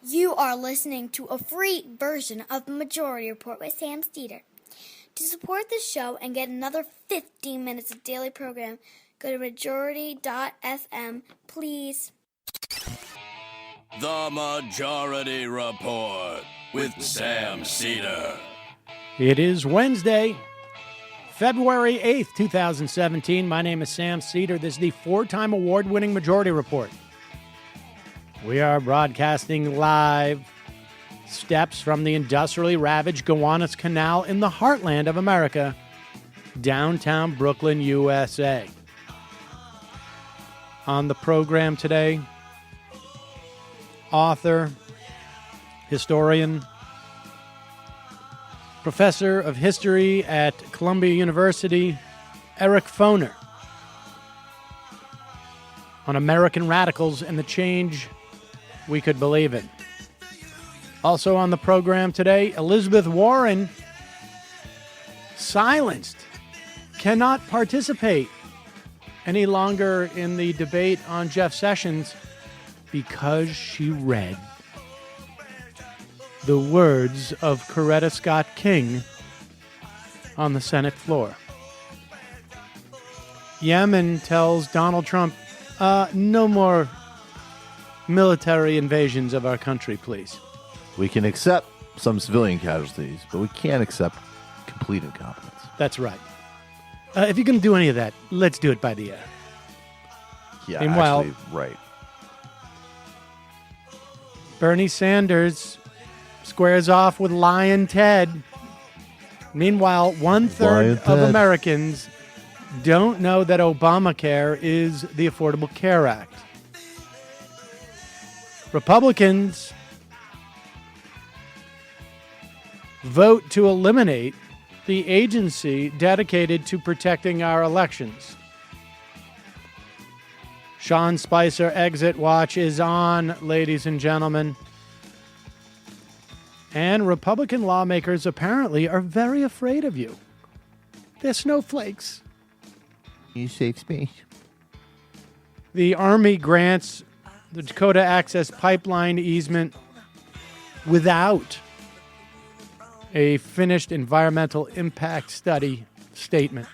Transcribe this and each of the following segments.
You are listening to a free version of the Majority Report with Sam Steeder. To support this show and get another 15 minutes of daily program, go to majority.fm, please. The Majority Report with Sam Steeder. It is Wednesday, February 8th, 2017. My name is Sam Steeder. This is the four-time award-winning Majority Report. We are broadcasting live steps from the industrially ravaged Gowanus Canal in the heartland of America, downtown Brooklyn, USA. On the program today, author, historian, professor of history at Columbia University, Eric Foner, on American radicals and the change we could believe in. Also on the program today, Elizabeth Warren, silenced, cannot participate any longer in the debate on Jeff Sessions because she read the words of Coretta Scott King on the Senate floor. Yemen tells Donald Trump, no more military invasions of our country, please. We can accept some civilian casualties, but we can't accept complete incompetence. That's right. If you're going to do any of that, let's do it by the air. Yeah, Meanwhile, actually, right. Bernie Sanders squares off with Lion Ted. Meanwhile, one-third of Americans don't know that Obamacare is the Affordable Care Act. Republicans vote to eliminate the agency dedicated to protecting our elections. Sean Spicer exit watch is on, ladies and gentlemen. And Republican lawmakers apparently are very afraid of you. They're snowflakes. You safe space. The Army grants the Dakota Access Pipeline easement without a finished environmental impact study statement.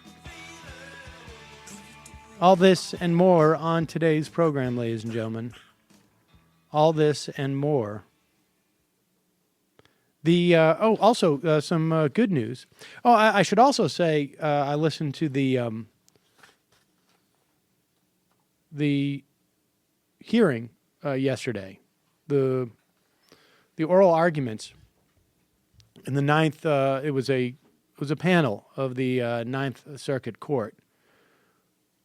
All this and more on today's program, ladies and gentlemen. All this and more. Also some good news. Oh, I should also say I listened to the hearing yesterday, the oral arguments in the Ninth. It was a panel of the Ninth Circuit Court.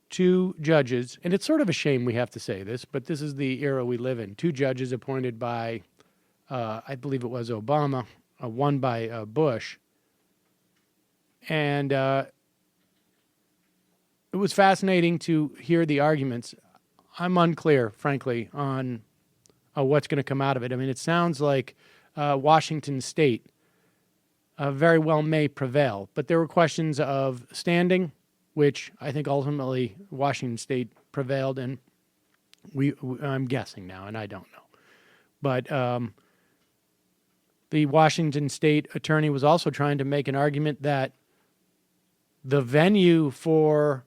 Two judges, and it's sort of a shame we have to say this, but this is the era we live in. Two judges appointed by, I believe it was Obama, one by Bush, and it was fascinating to hear the arguments. I'm unclear, frankly, on what's going to come out of it. I mean, it sounds like Washington State very well may prevail, but there were questions of standing, which I think ultimately Washington State prevailed, and I'm guessing now, and I don't know. But the Washington State attorney was also trying to make an argument that the venue for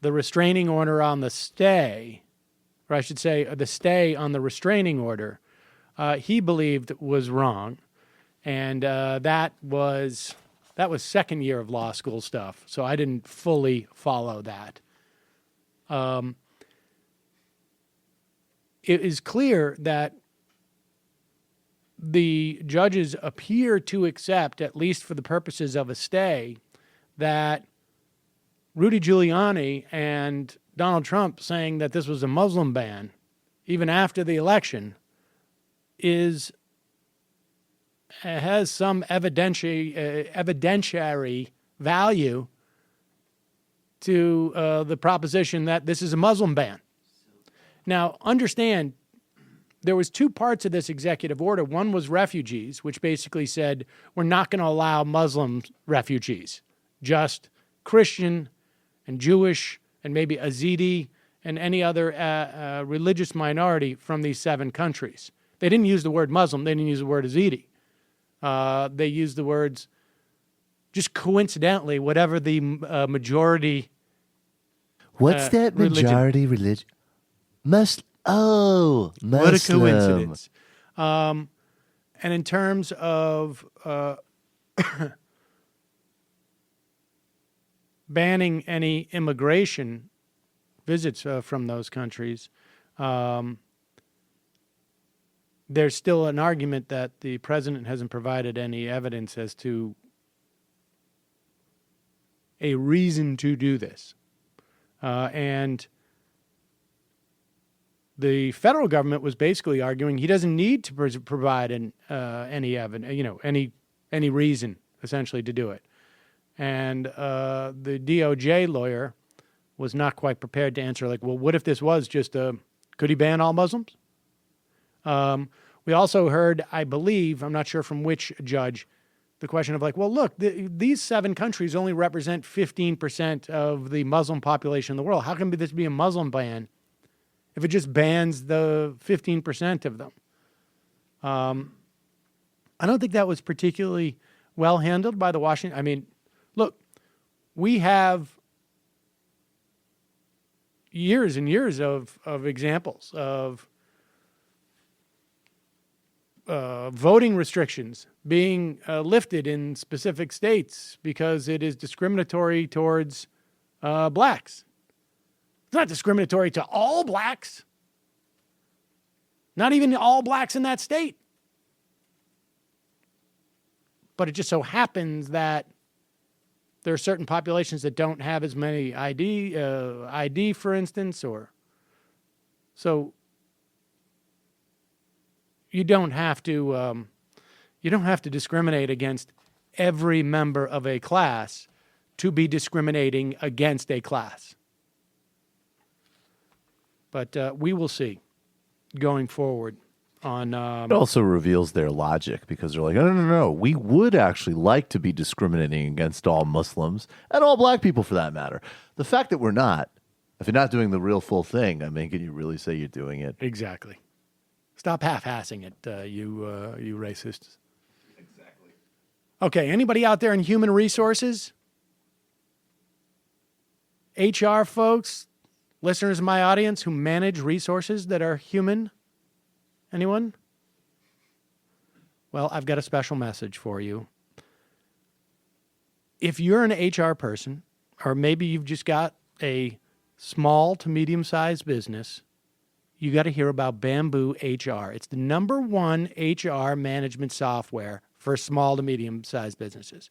the restraining order on the stay, or I should say the stay on the restraining order, he believed was wrong. And that was second year of law school stuff, so I didn't fully follow that. It is clear that the judges appear to accept, at least for the purposes of a stay, that Rudy Giuliani and Donald Trump saying that this was a Muslim ban, even after the election, has some evidentiary value to the proposition that this is a Muslim ban. Now, understand, there was two parts of this executive order. One was refugees, which basically said we're not going to allow Muslim refugees, just Christian and Jewish and maybe Yazidi and any other religious minority from these 7 countries. They didn't use the word Muslim. They didn't use the word Yazidi. They used the words, just coincidentally, whatever the majority. What's that majority religion? Muslim. What a coincidence. And in terms of banning any immigration visits from those countries, there's still an argument that the president hasn't provided any evidence as to a reason to do this. And the federal government was basically arguing he doesn't need to provide any evidence, any reason essentially to do it. And the DOJ lawyer was not quite prepared to answer, like, well, what if this was just could he ban all Muslims? We also heard, I believe, I'm not sure from which judge, the question of like, well, look, these 7 countries only represent 15% of the Muslim population in the world. How can this be a Muslim ban if it just bans the 15% of them? I don't think that was particularly well handled by the Washington. I mean, look, we have years and years of examples of voting restrictions being lifted in specific states because it is discriminatory towards blacks. It's not discriminatory to all blacks, not even all blacks in that state. But it just so happens that there are certain populations that don't have as many ID, for instance, or so. You don't have to discriminate against every member of a class to be discriminating against a class. But we will see going forward on. It also reveals their logic because they're like, no, we would actually like to be discriminating against all Muslims and all black people for that matter. The fact that we're not, if you're not doing the real full thing, I mean, can you really say you're doing it? Exactly. Stop half-assing it, you racists. Exactly. Okay, anybody out there in human resources? HR folks, listeners in my audience who manage resources that are human? Anyone? Well, I've got a special message for you. If you're an HR person, or maybe you've just got a small to medium-sized business, you got to hear about Bamboo HR. It's the #1 HR management software for small to medium-sized businesses.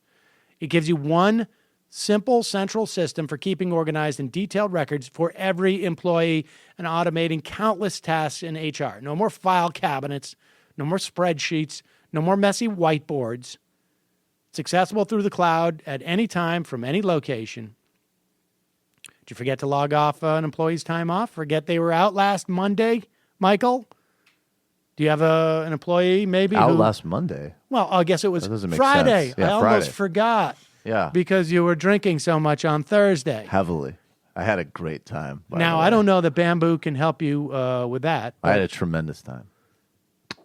It gives you one simple central system for keeping organized and detailed records for every employee and automating countless tasks in HR. No more file cabinets, no more spreadsheets, no more messy whiteboards. It's accessible through the cloud at any time from any location. Did you forget to log off an employee's time off? Forget they were out last Monday, Michael? Do you have an employee maybe? Out last Monday? Well, I guess it was That doesn't make Friday. sense. Yeah, I almost Friday. forgot. Yeah. Because you were drinking so much on Thursday. Heavily. I had a great time. Now, I don't know that Bamboo can help you with that. I had a tremendous time.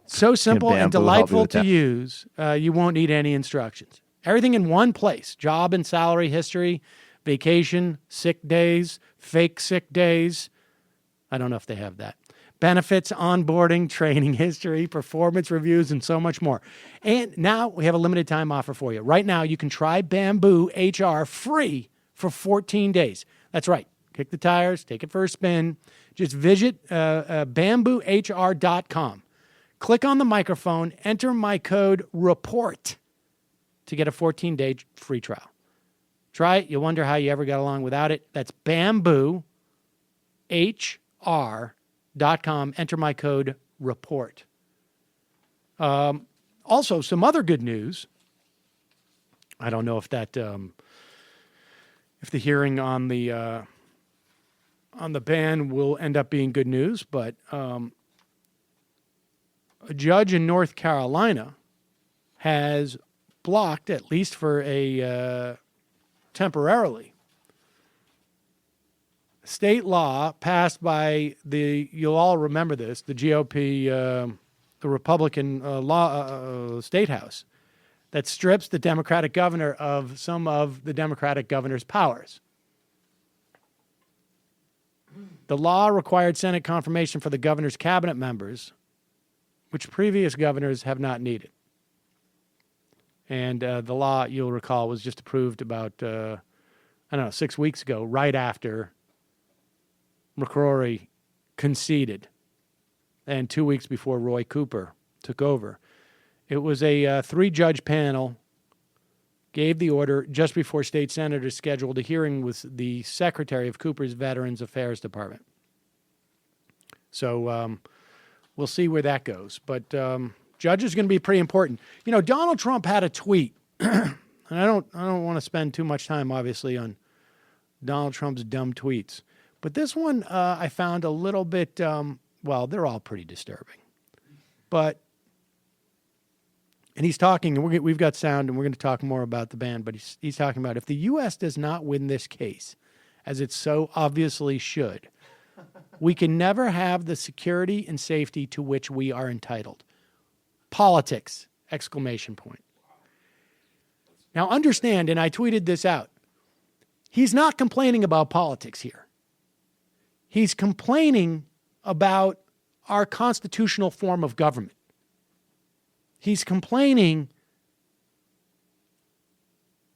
So simple and Bamboo help you delightful with to that? use, you won't need any instructions. Everything in one place. Job and salary history, vacation, sick days, fake sick days. I don't know if they have that. Benefits, onboarding, training history, performance reviews, and so much more. And now we have a limited time offer for you. Right now, you can try Bamboo HR free for 14 days. That's right. Kick the tires, take it for a spin. Just visit bamboohr.com. Click on the microphone, enter my code REPORT to get a 14-day free trial. Try it. You'll wonder how you ever got along without it. That's bamboohr.com. Enter my code REPORT. Also, some other good news. I don't know if that, if the hearing on the ban will end up being good news, but a judge in North Carolina has blocked, at least for a temporarily, state law passed by you'll all remember this, the GOP the Republican state house that strips the Democratic governor of some of the Democratic governor's powers. The law required Senate confirmation for the governor's cabinet members, which previous governors have not needed. And the law, you'll recall, was just approved about, 6 weeks ago, right after McCrory conceded and 2 weeks before Roy Cooper took over. It was a 3-judge panel, gave the order just before state senators scheduled a hearing with the secretary of Cooper's Veterans Affairs Department. So we'll see where that goes. But judge is going to be pretty important. You know, Donald Trump had a tweet, and I don't want to spend too much time, obviously, on Donald Trump's dumb tweets. But this one I found a little bit, they're all pretty disturbing. But and he's talking, and we've got sound, and we're going to talk more about the ban, but he's talking about if the U.S. does not win this case, as it so obviously should, we can never have the security and safety to which we are entitled. Politics, ! Now understand, and I tweeted this out, he's not complaining about politics here. He's complaining about our constitutional form of government. He's complaining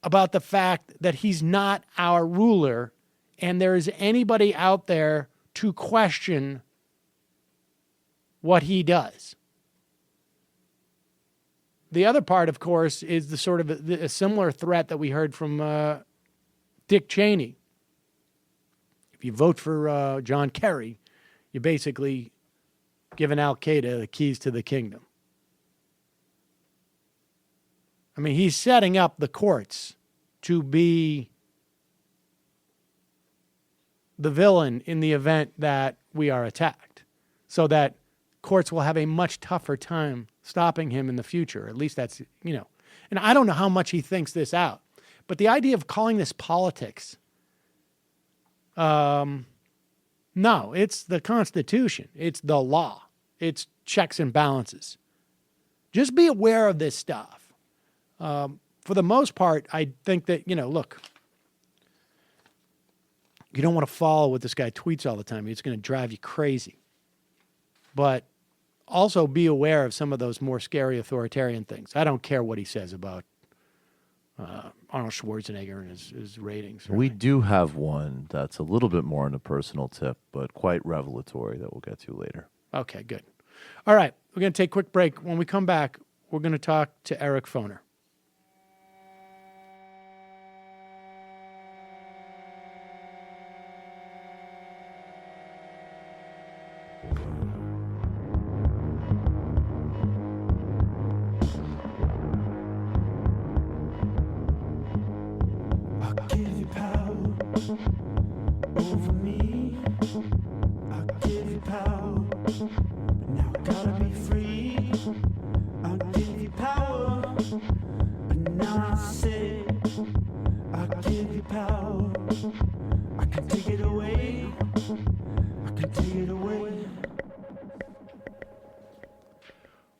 about the fact that he's not our ruler and there is anybody out there to question what he does. The other part, of course, is the sort of a similar threat that we heard from Dick Cheney. If you vote for John Kerry, you're basically giving Al-Qaeda the keys to the kingdom. I mean, he's setting up the courts to be the villain in the event that we are attacked, so that courts will have a much tougher time stopping him in the future. At least that's, and I don't know how much he thinks this out, but the idea of calling this politics, no, it's the Constitution. It's the law. It's checks and balances. Just be aware of this stuff. For the most part, I think that, look, you don't want to follow what this guy tweets all the time. It's going to drive you crazy. But also be aware of some of those more scary authoritarian things. I don't care what he says about Arnold Schwarzenegger and his ratings. We do have one that's a little bit more on a personal tip, but quite revelatory that we'll get to later. Okay, good. All right, we're going to take a quick break. When we come back, we're going to talk to Eric Foner.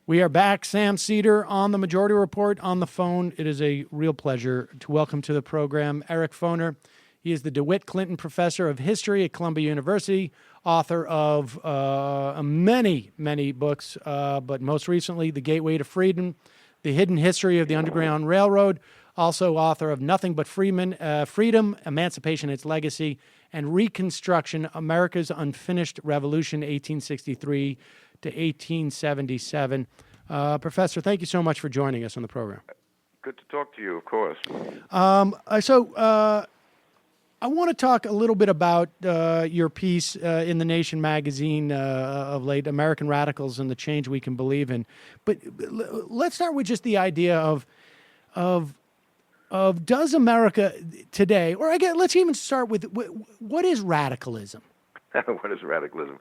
We are back. Sam Seder on the Majority Report on the phone. It is a real pleasure to welcome to the program Eric Foner. He is the DeWitt Clinton Professor of History at Columbia University, author of many, many books, but most recently, The Gateway to Freedom, The Hidden History of the Underground Railroad, also author of Nothing But Freedom, Emancipation, Its Legacy, and Reconstruction, America's Unfinished Revolution, 1863 to 1877. Professor, thank you so much for joining us on the program. Good to talk to you, of course. I want to talk a little bit about your piece in The Nation magazine of late, American Radicals and the Change We Can Believe In. But let's start with just the idea of does America today, or let's even start with what is radicalism? What is radicalism?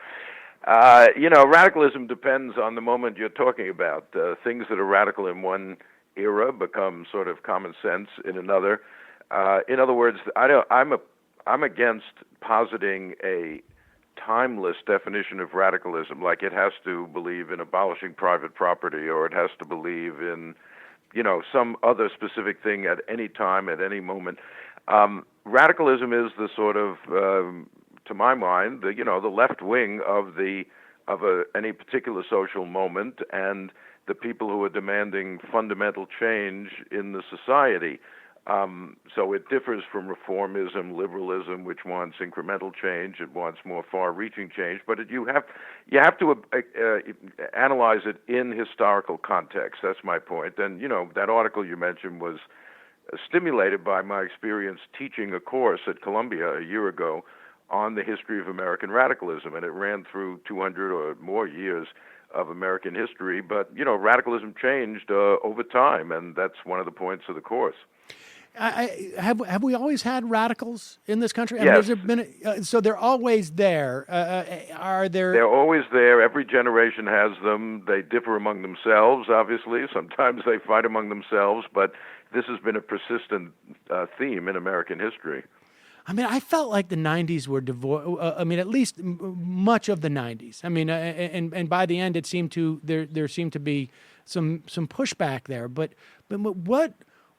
Radicalism depends on the moment you're talking about. Things that are radical in one era become sort of common sense in another. In other words, I'm against positing a timeless definition of radicalism, like it has to believe in abolishing private property, or it has to believe in, some other specific thing at any time, at any moment. Radicalism is the sort of, to my mind, the left wing of any particular social moment, and the people who are demanding fundamental change in the society. So it differs from reformism, liberalism, which wants incremental change. It wants more far-reaching change, but you have to analyze it in historical context. That's my point. And that article you mentioned was stimulated by my experience teaching a course at Columbia a year ago on the history of American radicalism, and it ran through 200 or more years of American history. But radicalism changed over time, and that's one of the points of the course. Have we always had radicals in this country? Yes. Has there been so they're always there. Are there? They're always there. Every generation has them. They differ among themselves, obviously. Sometimes they fight among themselves, but this has been a persistent theme in American history. I mean, I felt like the '90s were devoid. At least much of the '90s. And by the end, it seemed to there seemed to be some pushback there. But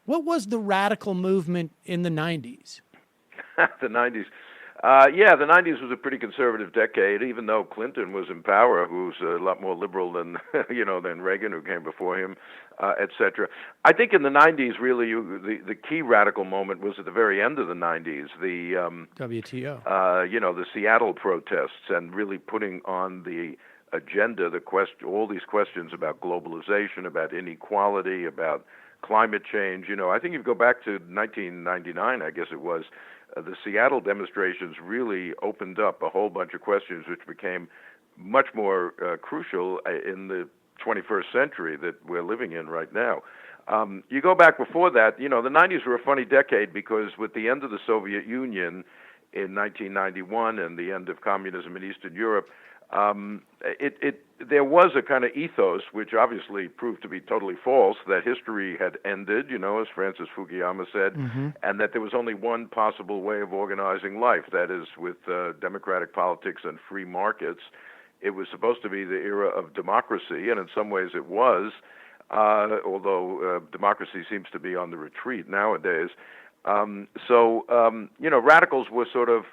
what was the radical movement in the '90s? The '90s. The '90s was a pretty conservative decade, even though Clinton was in power, who's a lot more liberal than than Reagan, who came before him, etc. I think in the '90s, really, the key radical moment was at the very end of the '90s, the WTO. The Seattle protests, and really putting on the agenda all these questions about globalization, about inequality, about climate change. I think if you go back to 1999, I guess it was, the Seattle demonstrations really opened up a whole bunch of questions which became much more crucial in the 21st century that we're living in right now. You go back before that, the 90s were a funny decade, because with the end of the Soviet Union in 1991 and the end of communism in Eastern Europe, there was a kind of ethos, which obviously proved to be totally false, that history had ended, as Francis Fukuyama said, and that there was only one possible way of organizing life, that is with democratic politics and free markets. It was supposed to be the era of democracy, and in some ways it was, although democracy seems to be on the retreat nowadays. Radicals were sort of,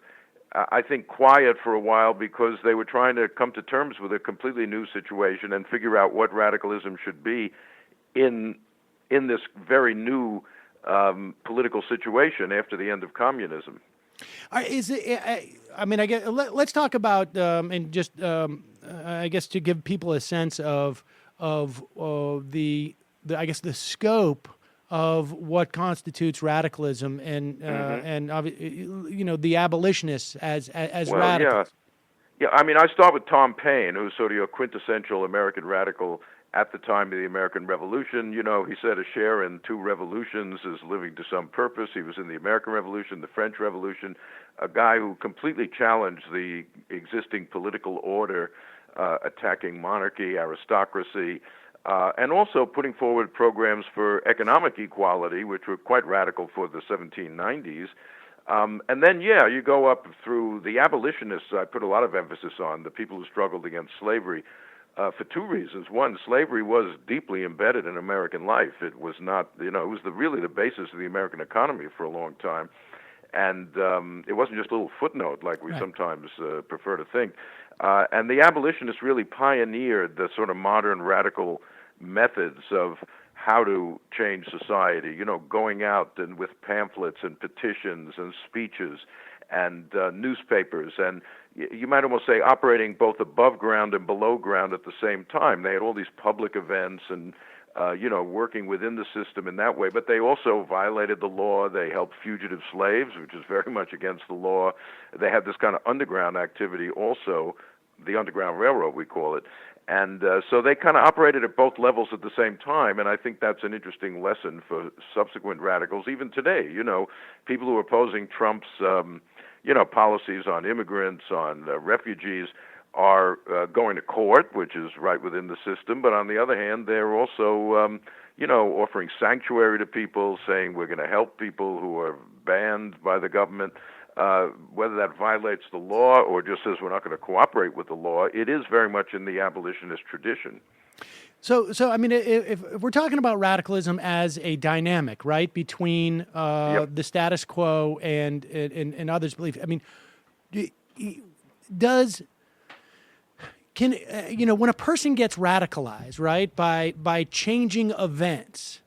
I think, quiet for a while, because they were trying to come to terms with a completely new situation and figure out what radicalism should be in this very new political situation after the end of communism. Let's talk about I guess to give people a sense of the scope of what constitutes radicalism, and the abolitionists as radicals. Yeah. I start with Tom Paine, who's sort of your quintessential American radical at the time of the American Revolution. He said a share in two revolutions is living to some purpose. He was in the American Revolution, the French Revolution, a guy who completely challenged the existing political order, attacking monarchy, aristocracy, and also putting forward programs for economic equality, which were quite radical for the 1790s. And then, you go up through the abolitionists. I put a lot of emphasis on the people who struggled against slavery for two reasons. One, slavery was deeply embedded in American life. It was not, it was really the basis of the American economy for a long time. And it wasn't just a little footnote like we sometimes prefer to think. And the abolitionists really pioneered the sort of modern radical methods of how to change society, going out and with pamphlets and petitions and speeches and newspapers, and you might almost say operating both above ground and below ground at the same time. They had all these public events and working within the system in that way, but they also violated the law. They helped fugitive slaves, which is very much against the law. They had this kind of underground activity also, the Underground Railroad, we call it. And so they kind of operated at both levels at the same time, and I think that's an interesting lesson for subsequent radicals, even today. People who are opposing Trump's, policies on immigrants, on refugees, are going to court, which is right within the system. But on the other hand, they're also, offering sanctuary to people, saying we're going to help people who are banned by the government. whether that violates the law or just says we're not going to cooperate with the law, it is very much in the abolitionist tradition. So I mean, if we're talking about radicalism as a dynamic, right, between the status quo and others' belief, I mean, when a person gets radicalized, right, by changing events,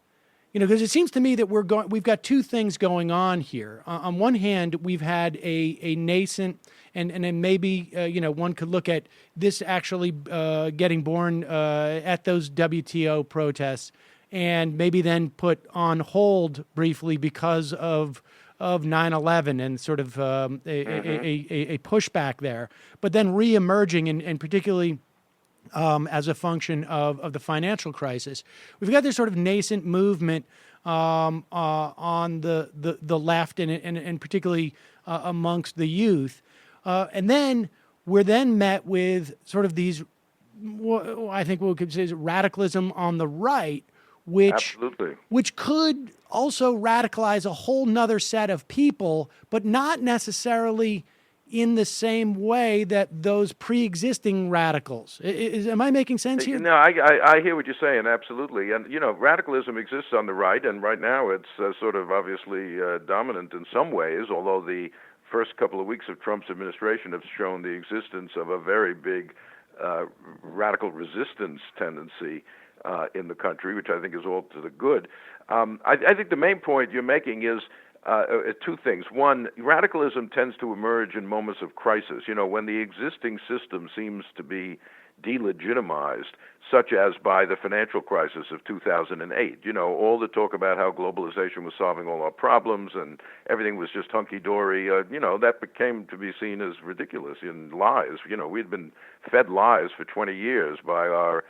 because it seems to me that we've got two things going on here. On one hand, we've had a nascent, and then maybe one could look at this actually getting born at those WTO protests, and maybe then put on hold briefly because of 9/11 and sort of a pushback there, but then reemerging and particularly as a function of the financial crisis. We've got this sort of nascent movement on the left and particularly amongst the youth. And then we're then met with sort of these, I think what we could say is radicalism on the right, which could also radicalize a whole nother set of people, but not necessarily in the same way that those pre-existing radicals. Am I making sense here? No, I hear what you're saying, absolutely. And, radicalism exists on the right, and right now it's sort of obviously dominant in some ways, although the first couple of weeks of Trump's administration have shown the existence of a very big radical resistance tendency in the country, which I think is all to the good. I think the main point you're making is two things. One, radicalism tends to emerge in moments of crisis. When the existing system seems to be delegitimized, such as by the financial crisis of 2008. All the talk about how globalization was solving all our problems and everything was just hunky-dory, that became to be seen as ridiculous and lies. We'd been fed lies for 20 years by our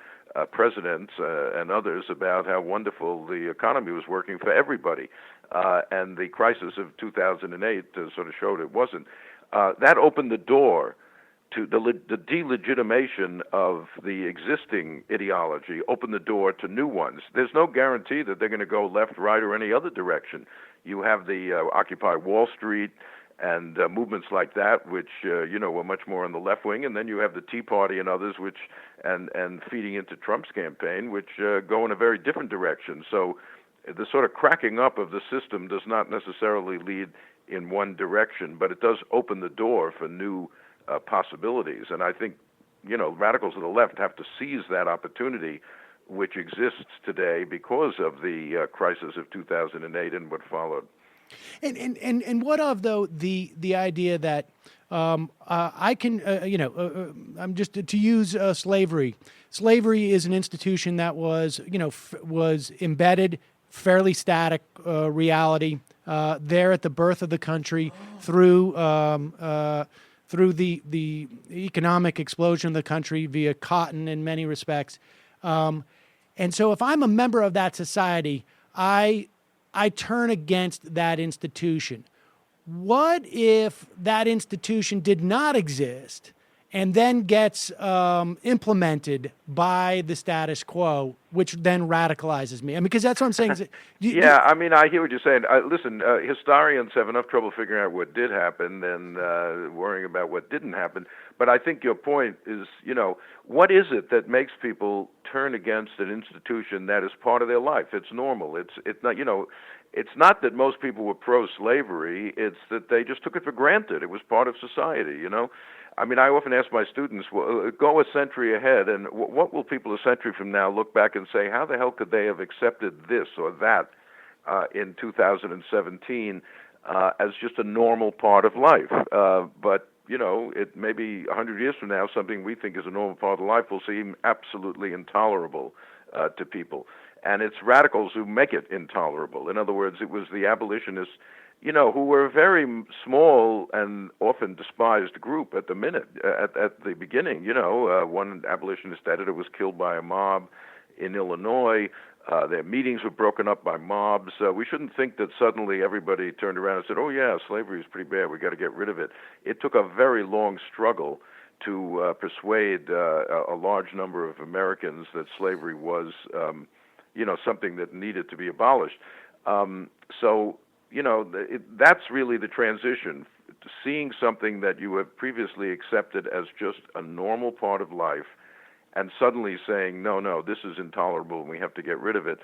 presidents and others about how wonderful the economy was working for everybody. And the crisis of 2008 sort of showed it wasn't. That opened the door to the delegitimation of the existing ideology, opened the door to new ones. There's no guarantee that they're going to go left, right, or any other direction. You have the Occupy Wall Street and movements like that, which were much more on the left wing, and then you have the Tea Party and others, which and feeding into Trump's campaign, which go in a very different direction. So the sort of cracking up of the system does not necessarily lead in one direction, but it does open the door for new possibilities. And I think radicals of the left have to seize that opportunity, which exists today because of the crisis of 2008 and what followed. And what of, though, the idea that I can, I'm just to use slavery. Slavery is an institution that was, was embedded, fairly static reality there at the birth of the country through the economic explosion of the country via cotton in many respects. And so if I'm a member of that society, I turn against that institution. What if that institution did not exist and then gets implemented by the status quo, which then radicalizes me? I mean, because that's what I'm saying. I mean, I hear what you're saying. Listen, historians have enough trouble figuring out what did happen than worrying about what didn't happen. But I think your point is, what is it that makes people turn against an institution that is part of their life? It's normal. It's not, it's not that most people were pro-slavery. It's that they just took it for granted. It was part of society, I mean, I often ask my students, well, go a century ahead, and what will people a century from now look back and say, how the hell could they have accepted this or that in 2017 as just a normal part of life? But, it may be 100 years from now, something we think is a normal part of life will seem absolutely intolerable to people. And it's radicals who make it intolerable. In other words, it was the abolitionists who were a very small and often despised group at the beginning. One abolitionist editor was killed by a mob in Illinois. Their meetings were broken up by mobs. We shouldn't think that suddenly everybody turned around and said, oh, yeah, slavery is pretty bad. We got to get rid of it. It took a very long struggle to persuade a large number of Americans that slavery was, something that needed to be abolished. That's really the transition. seeing something that you have previously accepted as just a normal part of life and suddenly saying, no, this is intolerable and we have to get rid of it.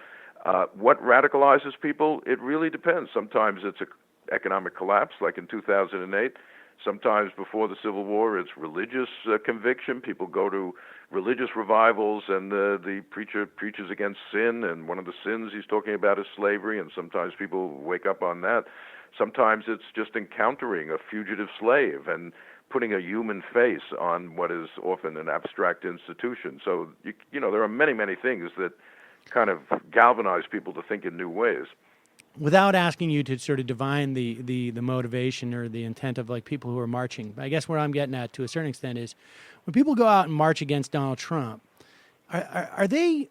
What radicalizes people? It really depends. Sometimes it's an economic collapse, like in 2008. Sometimes before the Civil War, it's religious conviction. People go to religious revivals, and the preacher preaches against sin, and one of the sins he's talking about is slavery, and sometimes people wake up on that. Sometimes it's just encountering a fugitive slave and putting a human face on what is often an abstract institution. So, there are many, many things that kind of galvanize people to think in new ways. Without asking you to sort of divine the motivation or the intent of like people who are marching, I guess where I'm getting at to a certain extent is when people go out and march against Donald Trump, are they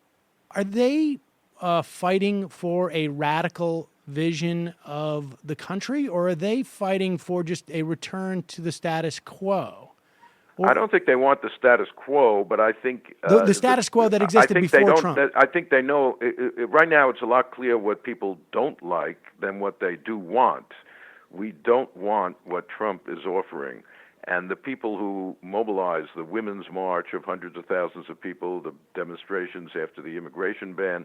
fighting for a radical vision of the country, or are they fighting for just a return to the status quo? Or, I don't think they want the status quo, but I think the status quo that existed before Trump. I think they know. Right now, it's a lot clearer what people don't like than what they do want. We don't want what Trump is offering. And the people who mobilized the Women's March of hundreds of thousands of people, the demonstrations after the immigration ban,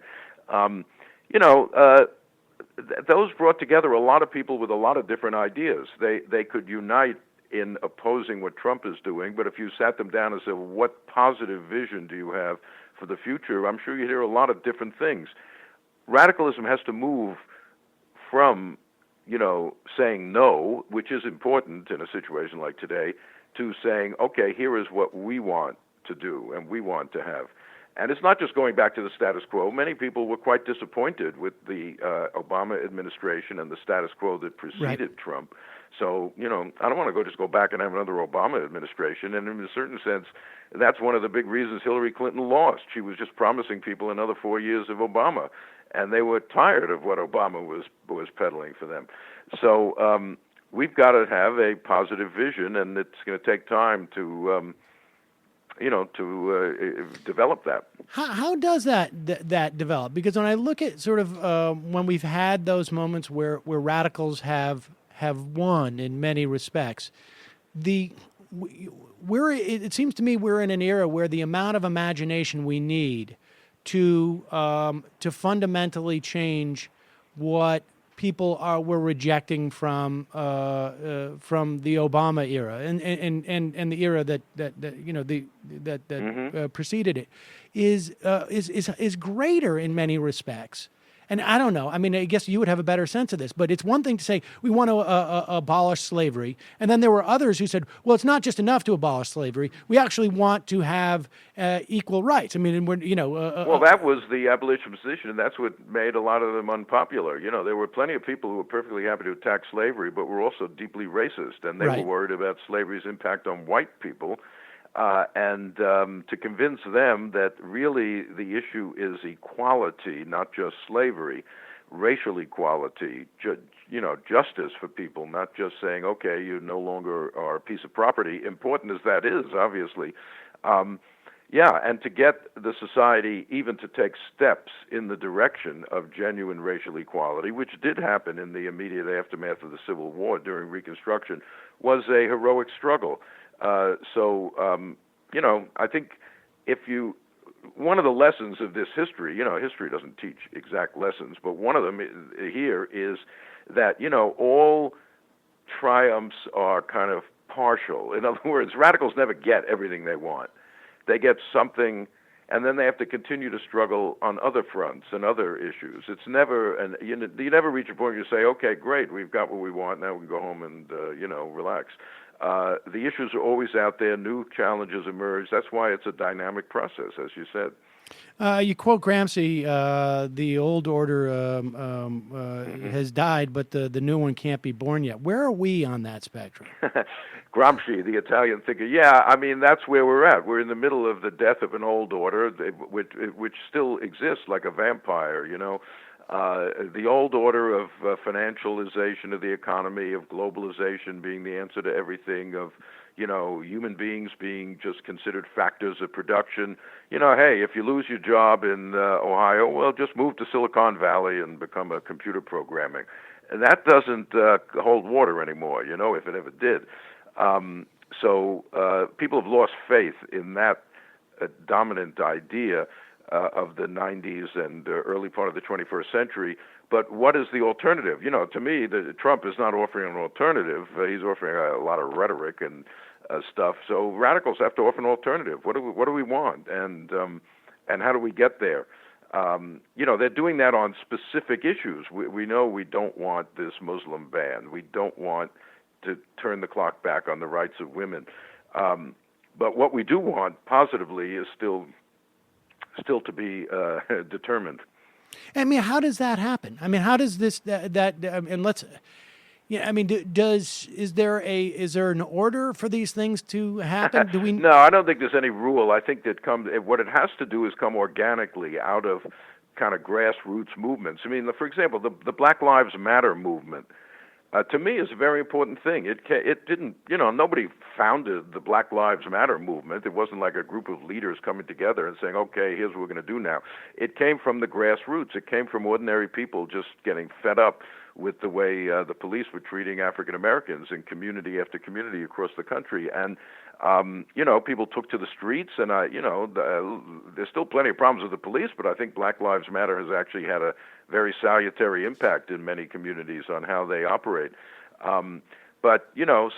those brought together a lot of people with a lot of different ideas. They could unite in opposing what Trump is doing, but if you sat them down and said, well, what positive vision do you have for the future, I'm sure you'd hear a lot of different things. Radicalism has to move from, saying no, which is important in a situation like today, to saying, okay, here is what we want to do and we want to have. And it's not just going back to the status quo. Many people were quite disappointed with the Obama administration and the status quo that preceded Trump. So, I don't want to just go back and have another Obama administration. And in a certain sense, that's one of the big reasons Hillary Clinton lost. She was just promising people another 4 years of Obama, and they were tired of what Obama was peddling for them. So we've got to have a positive vision, and it's going to take time to develop that. How does that develop? Because when I look at sort of when we've had those moments where radicals have won in many respects, it seems to me we're in an era where the amount of imagination we need to fundamentally change what people were rejecting from the Obama era and the era that preceded it is greater in many respects. And I don't know. I mean, I guess you would have a better sense of this, but it's one thing to say we want to abolish slavery, and then there were others who said, well, it's not just enough to abolish slavery. We actually want to have equal rights. I mean, well, that was the abolition position, and that's what made a lot of them unpopular. There were plenty of people who were perfectly happy to attack slavery, but were also deeply racist, and they were worried about slavery's impact on white people. And to convince them that really the issue is equality, not just slavery, racial equality, justice for people, not just saying, okay, you no longer are a piece of property, important as that is, obviously. And to get the society even to take steps in the direction of genuine racial equality, which did happen in the immediate aftermath of the Civil War during Reconstruction, was a heroic struggle. I think one of the lessons of this history, history doesn't teach exact lessons, but one of them here is that, all triumphs are kind of partial. In other words, radicals never get everything they want. They get something, and then they have to continue to struggle on other fronts and other issues. It's never, and you never reach a point where you say, okay, great, we've got what we want, now we can go home and, relax. The issues are always out there. New challenges emerge. That's why it's a dynamic process, as you said. You quote Gramsci, the old order has died, but the new one can't be born yet. Where are we on that spectrum? Gramsci, the Italian thinker. Yeah, I mean, that's where we're at. We're in the middle of the death of an old order, which still exists like a vampire, the old order of financialization of the economy, of globalization being the answer to everything, of human beings being just considered factors of production. Hey, if you lose your job in Ohio, well, just move to Silicon Valley and become a computer programming. that doesn't hold water anymore, if it ever did. So people have lost faith in that dominant idea of the 90s and early part of the 21st century. But what is the alternative? To me, Trump is not offering an alternative. He's offering a lot of rhetoric and stuff. So radicals have to offer an alternative. What do we want? And how do we get there? They're doing that on specific issues. We know we don't want this Muslim ban. We don't want to turn the clock back on the rights of women. But what we do want positively is still to be determined. I mean, how does that happen? I mean, how does this and let's, I mean, is there an order for these things to happen? Do we? No, I don't think there's any rule. I think that what it has to do is come organically out of kind of grassroots movements. I mean, for example, the Black Lives Matter movement. To me, is a very important thing. It didn't, nobody founded the Black Lives Matter movement. It wasn't like a group of leaders coming together and saying, okay, here's what we're going to do now. It came from the grassroots. It came from ordinary people just getting fed up with the way the police were treating African Americans in community after community across the country. And, people took to the streets, and, there's still plenty of problems with the police, but I think Black Lives Matter has actually had a very salutary impact in many communities on how they operate. So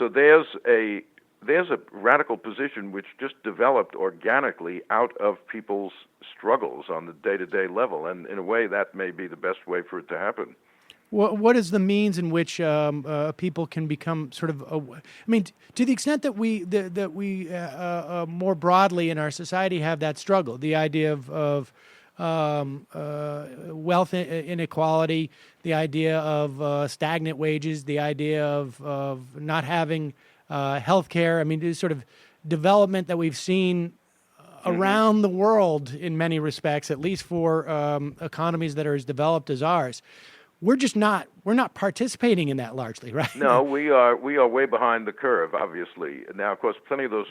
there's a radical position which just developed organically out of people's struggles on the day-to-day level, and in a way that may be the best way for it to happen. What is the means in which people can become sort of? I mean, to the extent that we more broadly in our society have that struggle, the idea of wealth inequality, the idea of stagnant wages, the idea of not having health care. I mean, this sort of development that we've seen around the world in many respects, at least for economies that are as developed as ours. We're not participating in that largely, right? No, we are way behind the curve, obviously. Now, of course, plenty of those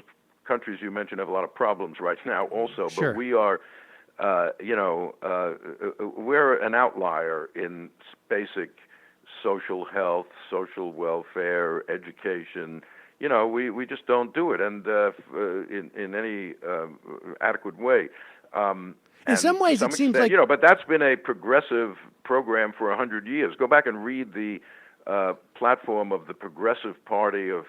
countries you mentioned have a lot of problems right now also, Sure. But we are, we're an outlier in basic social health, social welfare, education. We just don't do it, and in any adequate way. In some ways, it seems like but that's been a progressive program for 100 years. Go back and read the platform of the Progressive Party of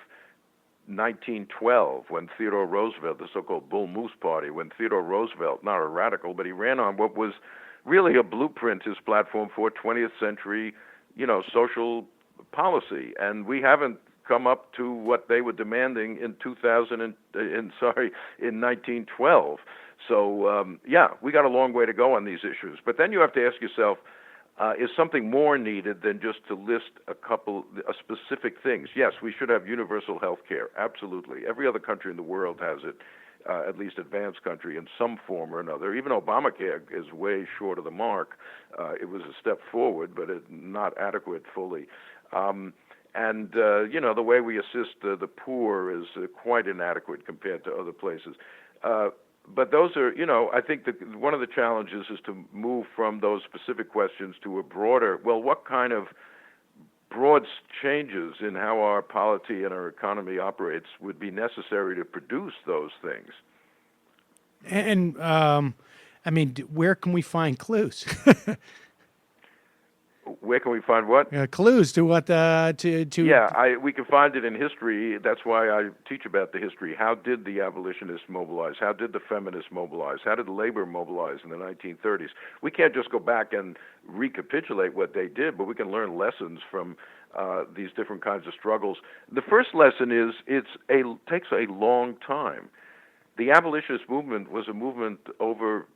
1912, when Theodore Roosevelt, the so-called Bull Moose Party, when Theodore Roosevelt, not a radical, but he ran on what was really a blueprint, his platform for 20th century, social policy, and we haven't come up to what they were demanding in 1912. So, we got a long way to go on these issues. But then you have to ask yourself, is something more needed than just to list a specific things? Yes, we should have universal health care, absolutely. Every other country in the world has it, at least advanced country, in some form or another. Even Obamacare is way short of the mark. It was a step forward, but not adequate fully. The way we assist the poor is quite inadequate compared to other places. But those are, I think that one of the challenges is to move from those specific questions to a broader, what kind of broad changes in how our polity and our economy operates would be necessary to produce those things? And where can we find clues? Where can we find what? Clues to what Yeah, we can find it in history. That's why I teach about the history. How did the abolitionists mobilize? How did the feminists mobilize? How did labor mobilize in the 1930s? We can't just go back and recapitulate what they did, but we can learn lessons from these different kinds of struggles. The first lesson is it takes a long time. The abolitionist movement was a movement over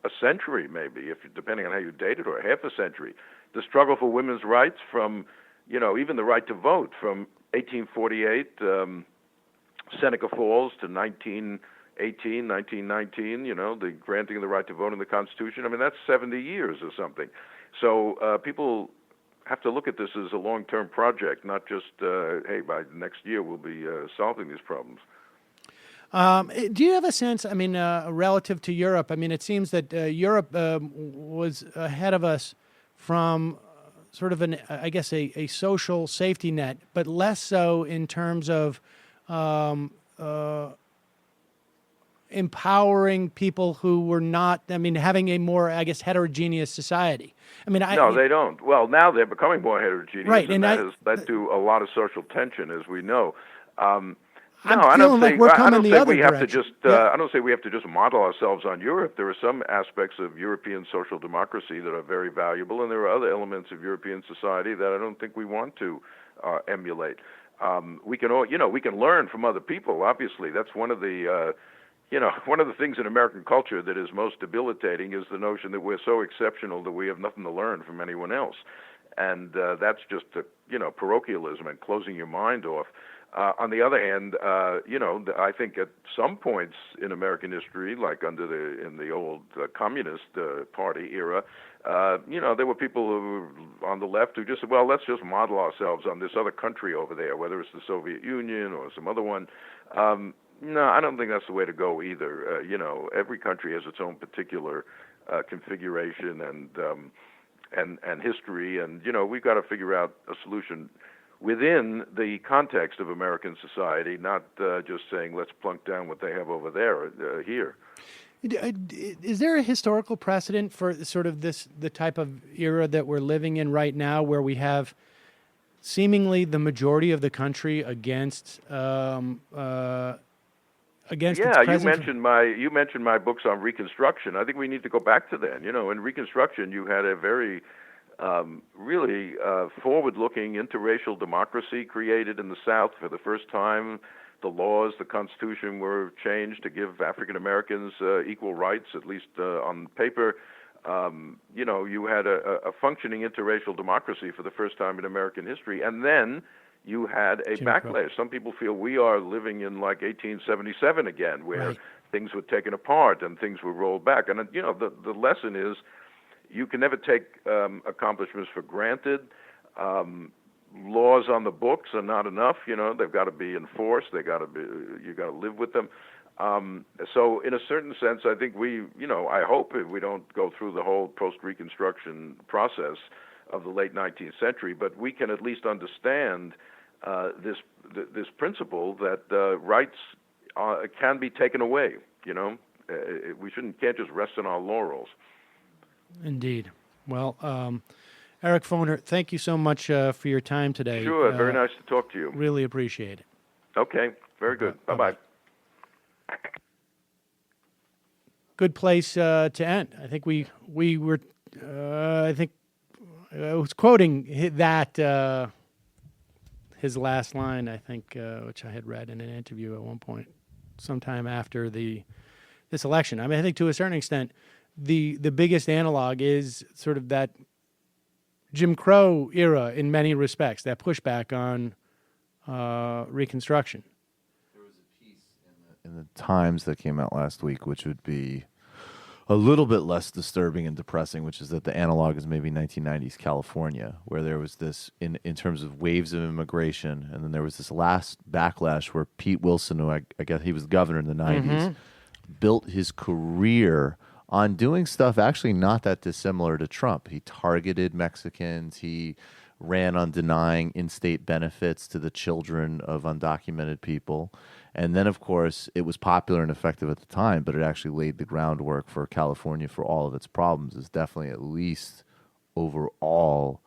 a century, maybe, depending on how you date it, or half a century. The struggle for women's rights from, even the right to vote from 1848, Seneca Falls, to 1918, 1919, the granting of the right to vote in the Constitution. I mean, that's 70 years or something. So people have to look at this as a long-term project, not just, hey, by next year we'll be solving these problems. Do you have a sense, relative to Europe? I mean, it seems that Europe was ahead of us from sort of I guess a social safety net, but less so in terms of empowering people who were not, having a more, I guess, heterogeneous society. No, they don't. Well, now they're becoming more heterogeneous, right, and that has led to a lot of social tension, as we know. I don't say we're coming the other direction. I don't say we have to just model ourselves on Europe. There are some aspects of European social democracy that are very valuable, and there are other elements of European society that I don't think we want to emulate. We can learn from other people. Obviously, that's one of the one of the things in American culture that is most debilitating is the notion that we're so exceptional that we have nothing to learn from anyone else, and that's just parochialism and closing your mind off. On the other hand, I think at some points in American history, like in the old Communist Party era, there were people who were on the left who just said, well, let's just model ourselves on this other country over there, whether it's the Soviet Union or some other one. No, I don't think that's the way to go either. Every country has its own particular configuration and history, and we've got to figure out a solution within the context of American society, not just saying let's plunk down what they have over there here. Is there a historical precedent for sort of the type of era that we're living in right now, where we have seemingly the majority of the country against its president? You mentioned my books on Reconstruction. I think we need to go back to that. In Reconstruction, you had a very really forward-looking interracial democracy created in the South for the first time. The laws, the Constitution were changed to give African Americans equal rights, at least on paper. You had a functioning interracial democracy for the first time in American history, and then you had a backlash. Some people feel we are living in like 1877 again, where things were taken apart and things were rolled back. And the lesson is, you can never take accomplishments for granted. Laws on the books are not enough. They've got to be enforced. You got to live with them. So, in a certain sense, I think I hope we don't go through the whole post-Reconstruction process of the late 19th century, but we can at least understand this principle that rights can be taken away. We can't just rest on our laurels. Indeed. Well, Eric Foner, thank you so much for your time today. Sure, very nice to talk to you. Really appreciate it. Okay, very good. Bye-bye. Good place to end. I think we were. I think I was quoting that his last line. I think which I had read in an interview at one point, sometime after this election. I think to a certain extent, the biggest analog is sort of that Jim Crow era in many respects, that pushback on Reconstruction. There was a piece in the Times that came out last week, which would be a little bit less disturbing and depressing, which is that the analog is maybe 1990s California, where there was this, in terms of waves of immigration, and then there was this last backlash where Pete Wilson, who I guess he was governor in the 90s, built his career on doing stuff actually not that dissimilar to Trump. He targeted Mexicans. He ran on denying in-state benefits to the children of undocumented people. And then, of course, it was popular and effective at the time, but it actually laid the groundwork for California, for all of its problems. It's definitely, at least overall,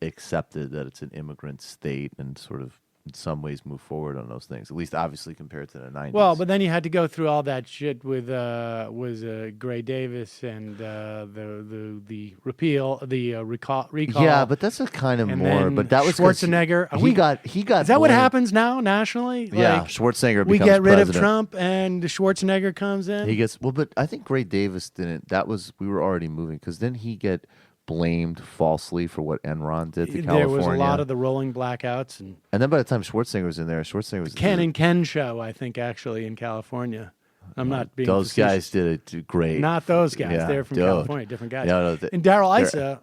accepted that it's an immigrant state and sort of in some ways move forward on those things, at least obviously compared to the 90s. Well, but then you had to go through all that shit with Gray Davis and the repeal, the recall. Yeah, but that's a kind of and more. But that was Schwarzenegger. He got. Is that what happens now nationally? Yeah, like, Schwarzenegger. We get rid president. of Trump, and Schwarzenegger comes in. He gets but I think Gray Davis didn't. We were already moving, because then he get blamed falsely for what Enron did to California. There was a lot of the rolling blackouts, and then by the time Schwarzenegger was in there, Schwarzenegger was Ken and Ken show, I think, actually in California. I'm not being those facetious. guys did it great. Not those guys. Yeah, they're from California, different guys. No, and Darrell Issa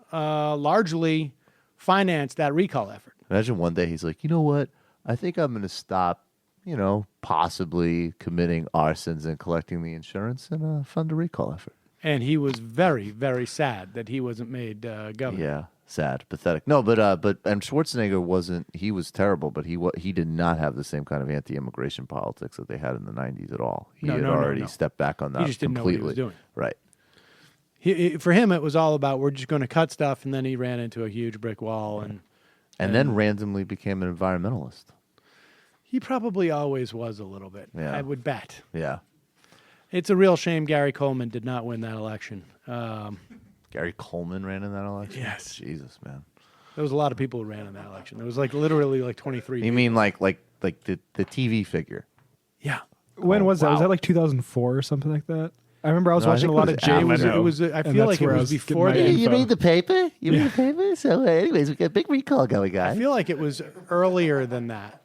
largely financed that recall effort. Imagine one day he's like, you know what? I think I'm going to stop, possibly committing arsons and collecting the insurance and fund a recall effort. And he was very, very sad that he wasn't made governor. Yeah. Sad, pathetic. No, but and Schwarzenegger wasn't. He was terrible, but he did not have the same kind of anti-immigration politics that they had in the '90s at all. He had already stepped back on that. He just didn't know what he was doing. Right. For him, it was all about we're just going to cut stuff, and then he ran into a huge brick wall, and then randomly became an environmentalist. He probably always was a little bit. Yeah. I would bet. Yeah. It's a real shame Gary Coleman did not win that election. Gary Coleman ran in that election? Yes. Jesus, man. There was a lot of people who ran in that election. There was literally 23 You mean like the TV figure? Yeah. When was that? wow. Was that like 2004 or something like that? I remember I was watching a lot of Jay. I feel like it was before that. You made the paper? You made the paper? So anyways, we got a big recall going, guys. I feel like it was earlier than that.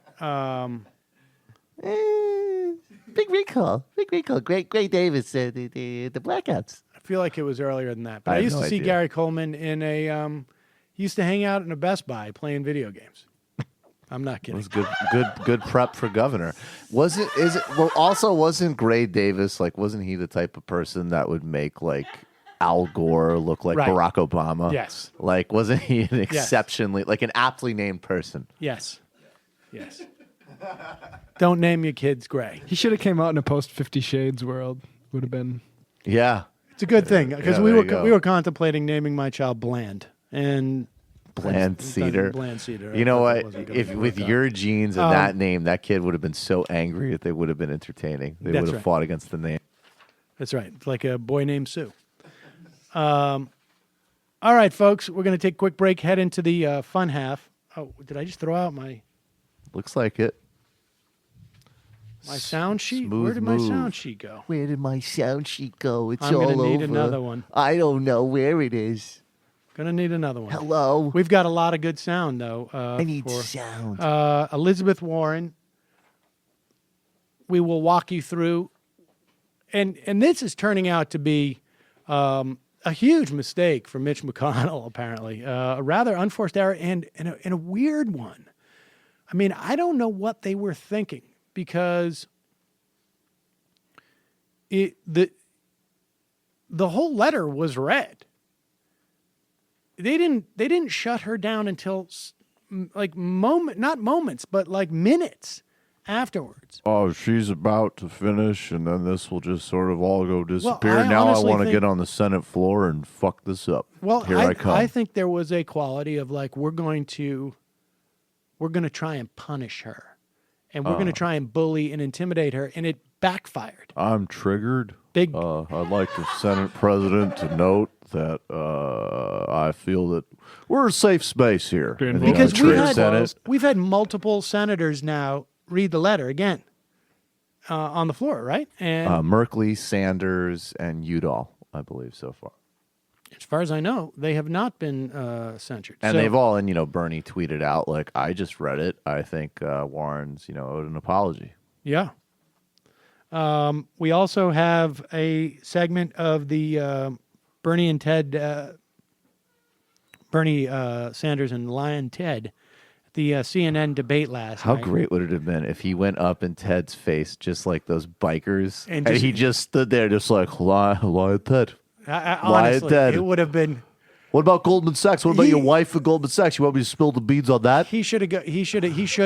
Big recall. Great Davis, the blackouts. I feel like it was earlier than that. But I I have used no to see idea. Gary Coleman in a. He used to hang out in a Best Buy playing video games. I'm not It kidding. was good prep for governor. Wasn't Gray Davis, wasn't he the type of person that would make Al Gore look like Right. Barack Obama? Yes. Wasn't he an exceptionally, an aptly named person? Yes. Don't name your kids Gray. He should have came out in a post 50 Shades world. Would have been. Yeah. It's a good thing because Yeah, we there were you go. we were contemplating naming my child Bland and Bland Cedar. Bland Cedar. You know That what? wasn't gonna If work with out. your genes and that name, that kid would have been so angry that they would have been entertaining. They That's would have right. fought against the name. That's right. It's like a boy named Sue. All right, folks, we're going to take a quick break. Head into the fun half. Oh, did I just throw out my Looks like it. sound sheet? Smooth Where did my move. sound sheet go? Where did my sound sheet go? It's I'm all gonna need over. another one. I don't know where it is. Gonna need another one. Hello. We've got a lot of good sound though. I need for sound. Elizabeth Warren. We will walk you through, and this is turning out to be a huge mistake for Mitch McConnell. Apparently, a rather unforced error and a weird one. I mean, I don't know what they were thinking because the whole letter was read. They didn't shut her down until not moments, but minutes afterwards. Oh, she's about to finish, and then this will just sort of all go disappear. I Now I honestly want to think- get on the Senate floor and fuck this up. Well, Here I come. I think there was a quality of we're going to try and punish her, and we're going to try and bully and intimidate her, and it backfired. I'm triggered. Big- I'd like the Senate president to note that I feel that we're a safe space here. in the Because United States Senate. we've had multiple senators now read the letter again on the floor, right? And Merkley, Sanders, and Udall, I believe, so far. as far as I know, they have not been censured. And So- they've all, and Bernie tweeted out, I just read it. I think Warren's, owed an apology. Yeah. We also have a segment of the Bernie and Ted, Bernie Sanders and Lion Ted, the CNN debate last How night. great would it have been if he went up in Ted's face just like those bikers, And and, just- he just stood there just like, lie, Ted. Honestly, Ted. it would have been. What about Goldman Sachs? What about He- your wife at Goldman Sachs? You want me to spill the beans on that? He should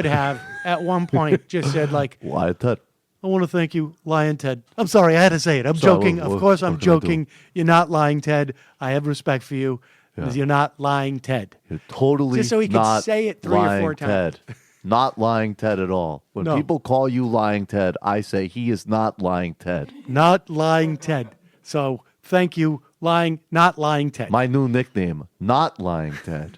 have at one point just said Lie, Ted. I want to thank you, Lion Ted. I'm sorry, I had to say it. I'm Sorry, joking. what- Of course, I'm what can I do? joking. You're not lying, Ted. I have respect for you because you're not lying, Ted. You're totally Just so he could not say it 3 or 4 lying, times. Ted. Not lying Ted at all. When No. people call you lying Ted, I say he is not lying Ted. Not lying, Ted. So thank you, not lying, Ted. My new nickname, not lying Ted.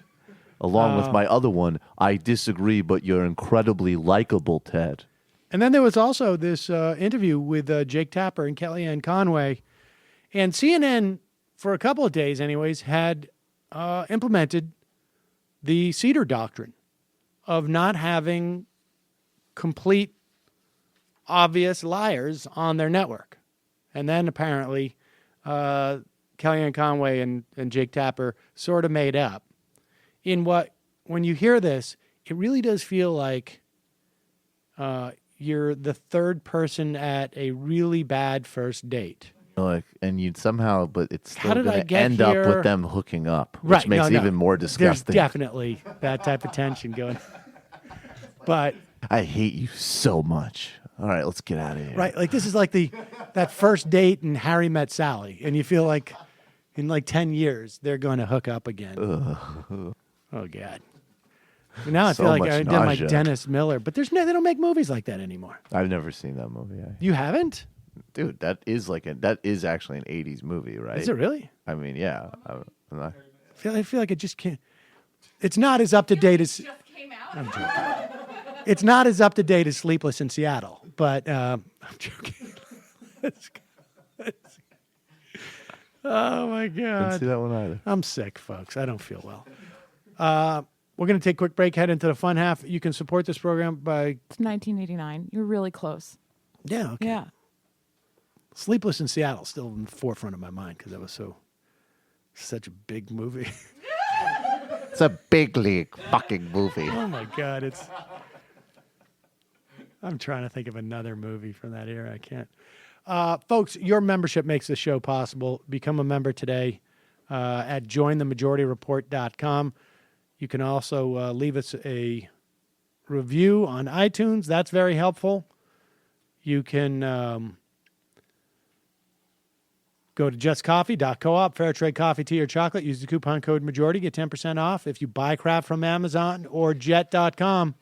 Along with my other one, I disagree, but you're incredibly likable, Ted. And then there was also this interview with Jake Tapper and KellyAnne Conway. And CNN, for a couple of days anyways, had implemented the Cedar Doctrine of not having complete, obvious liars on their network. And then apparently KellyAnne Conway and Jake Tapper sort of made up. When you hear this, it really does feel like you're the third person at a really bad first date. Like, and you'd somehow, but it's still How did I going to get end up here? with them hooking up, which Right, makes no, it even more There's disgusting. definitely that type of tension going. But I hate you so much. All right, let's get out of here. right, like this is like that first date and Harry Met Sally, and you feel like in like 10 years they're going to hook up again. Oh God. Now I So feel like much I did nausea. my Dennis Miller, but they don't make movies like that anymore. I've never seen that movie. You haven't? Dude, that is actually an 80s movie, right? Is it really? I mean, yeah. I'm not- I feel like it just can't. It's not as up to date as. Just came out. I'm joking. It's not as up to date as Sleepless in Seattle, but I'm joking. Let's go. Oh my Didn't see God. that one either. I'm sick, folks. I don't feel well. We're going to take a quick break, head into the fun half. You can support this program by. It's 1989. You're really close. Yeah, okay. Yeah. Sleepless in Seattle still in the forefront of my mind because that was such a big movie. It's a big league fucking movie. Oh my God, I'm trying to think of another movie from that era. I can't. Folks, your membership makes the show possible. Become a member today at jointhemajorityreport.com. You can also leave us a review on iTunes. That's very helpful. You can go to justcoffee.coop, fair trade coffee, tea, or chocolate. Use the coupon code majority. Get 10% off if you buy crap from Amazon or jet.com.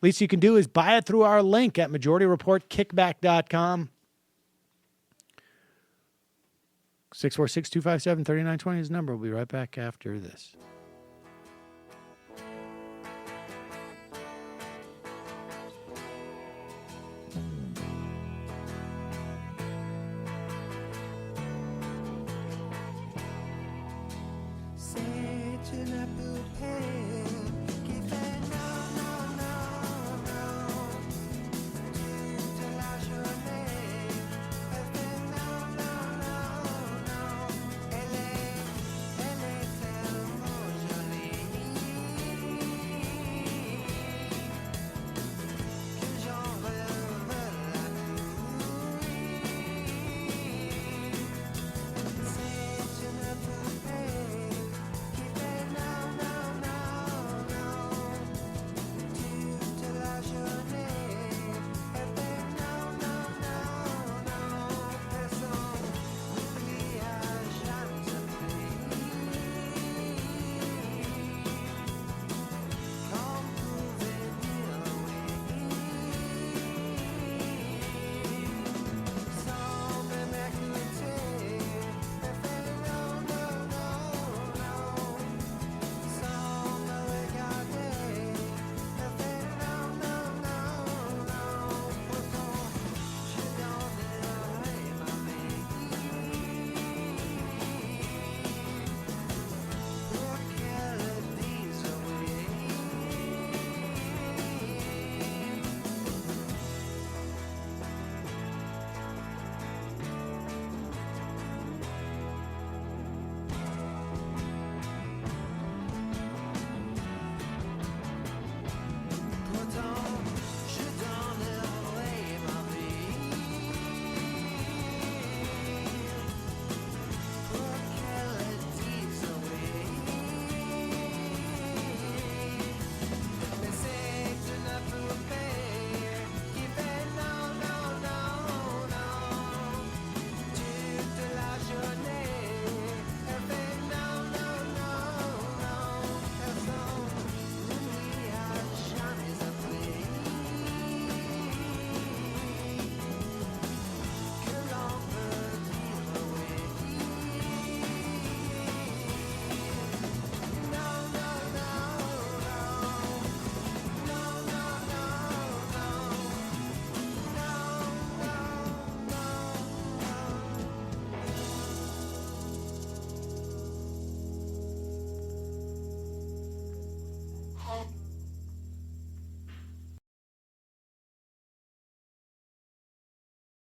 Least you can do is buy it through our link at majorityreportkickback.com. 646-257-3920 is the number. We'll be right back after this. Such an apple pie.